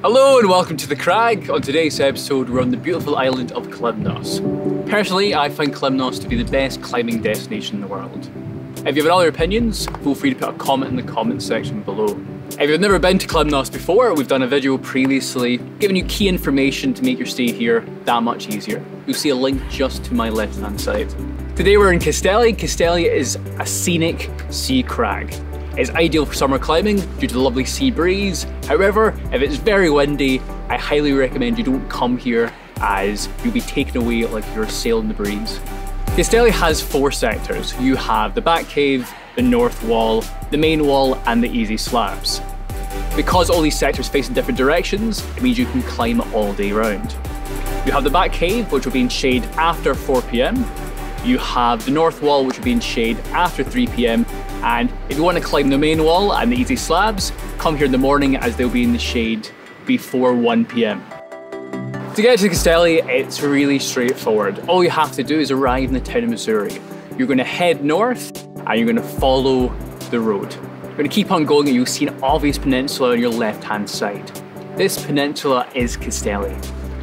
Hello and welcome to the Crag. On today's episode we're on the beautiful island of Kalymnos. Personally, I find Kalymnos to be the best climbing destination in the world. If you have other opinions, feel free to put a comment in the comment section below. If you've never been to Kalymnos before, we've done a video previously giving you key information to make your stay here that much easier. You'll see a link just to my left hand side. Today we're in Kastelli. Kastelli is a scenic sea crag. It's ideal for summer climbing due to the lovely sea breeze. However, if it's very windy, I highly recommend you don't come here as you'll be taken away like you're sailing the breeze. Kastelli has 4 sectors. You have the back cave, the north wall, the main wall and the easy slabs. Because all these sectors face in different directions, it means you can climb all day round. You have the back cave, which will be in shade after 4 PM. You have the north wall, which will be in shade after 3 PM. And if you want to climb the main wall and the easy slabs, come here in the morning as they'll be in the shade before 1 PM. To get to Kastelli, it's really straightforward. All you have to do is arrive in the town of Missouri. You're going to head north and you're going to follow the road. You're going to keep on going and you'll see an obvious peninsula on your left hand side. This peninsula is Kastelli.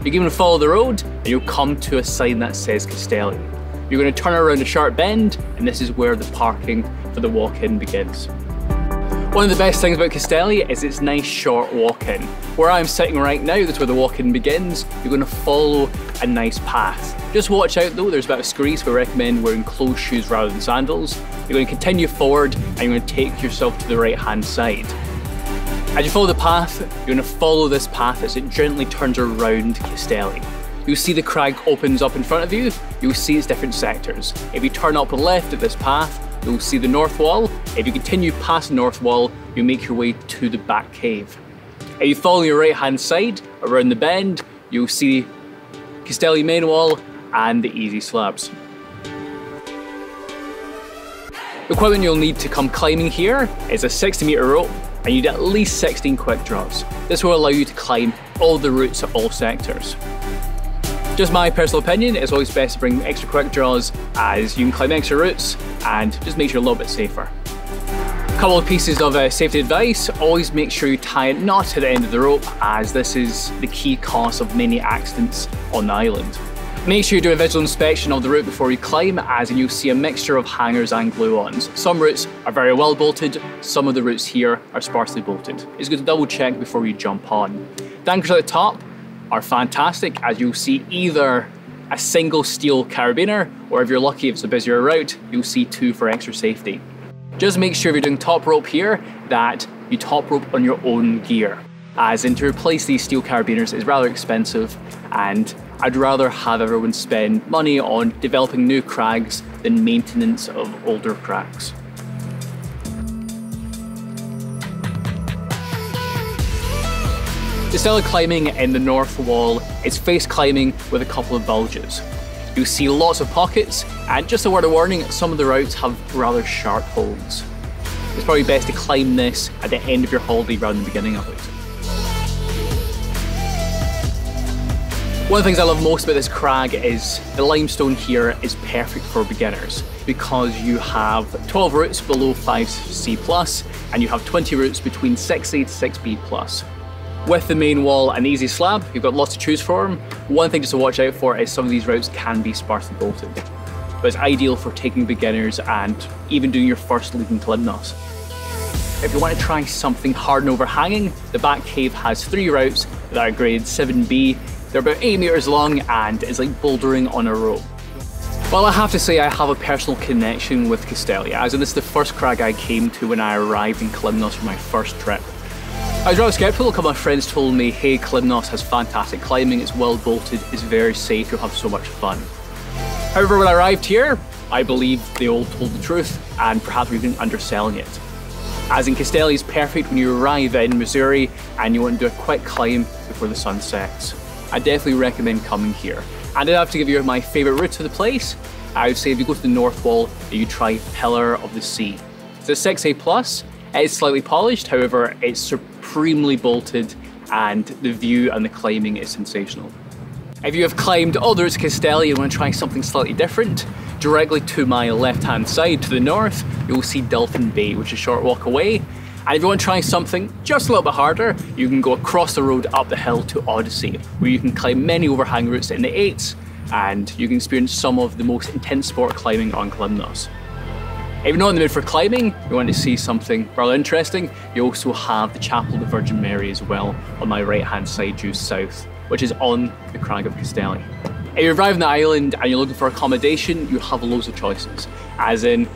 You're going to follow the road and you'll come to a sign that says Kastelli. You're going to turn around a sharp bend and this is where the parking for the walk-in begins. One of the best things about Kastelli is its nice short walk-in. Where I'm sitting right now, that's where the walk-in begins. You're going to follow a nice path. Just watch out though, there's a bit of scree, so we recommend wearing closed shoes rather than sandals. You're going to continue forward and you're going to take yourself to the right hand side. As you follow the path, you're going to follow this path as it gently turns around Kastelli. You'll see the crag opens up in front of you, you'll see its different sectors. If you turn up left at this path, you'll see the north wall. If you continue past the north wall, you make your way to the back cave. If you follow your right hand side, around the bend, you'll see Kastelli main wall and the easy slabs. The equipment you'll need to come climbing here is a 60-meter rope, and you need at least 16 quick draws. This will allow you to climb all the routes at all sectors. Just my personal opinion, it's always best to bring extra quick draws as you can climb extra routes and just makes you a little bit safer. A couple of pieces of safety advice: always make sure you tie a knot to the end of the rope as this is the key cause of many accidents on the island. Make sure you do a visual inspection of the route before you climb, as you'll see a mixture of hangers and glue-ons. Some routes are very well bolted, some of the routes here are sparsely bolted. It's good to double check before you jump on. The anchors at the top are fantastic, as you'll see either a single steel carabiner, or if you're lucky, if it's a busier route, you'll see 2 for extra safety. Just make sure if you're doing top rope here that you top rope on your own gear, as in to replace these steel carabiners is rather expensive, and I'd rather have everyone spend money on developing new crags than maintenance of older crags. Kastelli climbing in the north wall is face climbing with a couple of bulges. You'll see lots of pockets, and just a word of warning, some of the routes have rather sharp holds. It's probably best to climb this at the end of your holiday rather than the beginning of it. One of the things I love most about this crag is the limestone here is perfect for beginners because you have 12 routes below 5C+, and you have 20 routes between 6A to 6B+. With the main wall and the easy slab, you've got lots to choose from. One thing just to watch out for is some of these routes can be sparsely bolted, but it's ideal for taking beginners and even doing your first lead in Kalymnos. If you want to try something hard and overhanging, the back cave has 3 routes that are graded 7B. They're about 8 meters long and it's like bouldering on a rope. Well, I have to say I have a personal connection with Kastelli, as in this is the first crag I came to when I arrived in Kalymnos for my first trip. I was rather skeptical because my friends told me, hey, Kalymnos has fantastic climbing, it's well bolted, it's very safe, you'll have so much fun. However, when I arrived here, I believe they all told the truth, and perhaps we've been underselling it. As in, Kastelli is perfect when you arrive in Missouri and you want to do a quick climb before the sun sets. I definitely recommend coming here. And I'd have to give you my favourite route to the place. I would say if you go to the north wall, you try Pillar of the Sea. It's a 6A+, it's slightly polished, however, it's supremely bolted and the view and the climbing is sensational. If you have climbed all the routes to Kastelli and want to try something slightly different, directly to my left hand side to the north, you'll see Dolphin Bay, which is a short walk away. And if you want to try something just a little bit harder, you can go across the road up the hill to Odyssey, where you can climb many overhang routes in the 8s, and you can experience some of the most intense sport climbing on Kalymnos. If you're not in the mood for climbing, you want to see something rather interesting, you also have the Chapel of the Virgin Mary as well on my right hand side due south, which is on the Crag of Kastelli. If you're arriving on the island and you're looking for accommodation, you have loads of choices, as in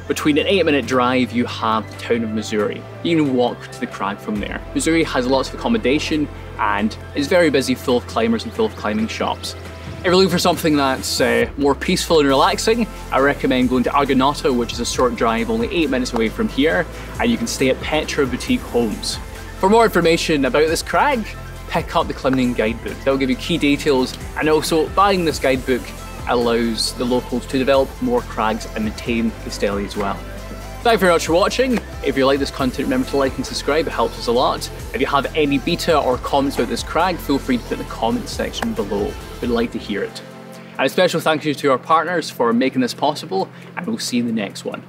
between an 8-minute drive you have the town of Missouri. You can walk to the crag from there. Missouri has lots of accommodation and is very busy, full of climbers and full of climbing shops. If you're looking for something that's more peaceful and relaxing, I recommend going to Argonato, which is a short drive only 8 minutes away from here, and you can stay at Petra Boutique Homes. For more information about this crag, pick up the Kalymnian guidebook. That will give you key details, and also buying this guidebook allows the locals to develop more crags and maintain Kastelli as well. Thank you very much for watching. If you like this content, remember to like and subscribe, it helps us a lot. If you have any beta or comments about this crag, feel free to put in the comments section below. We'd like to hear it. And a special thank you to our partners for making this possible, and we'll see you in the next one.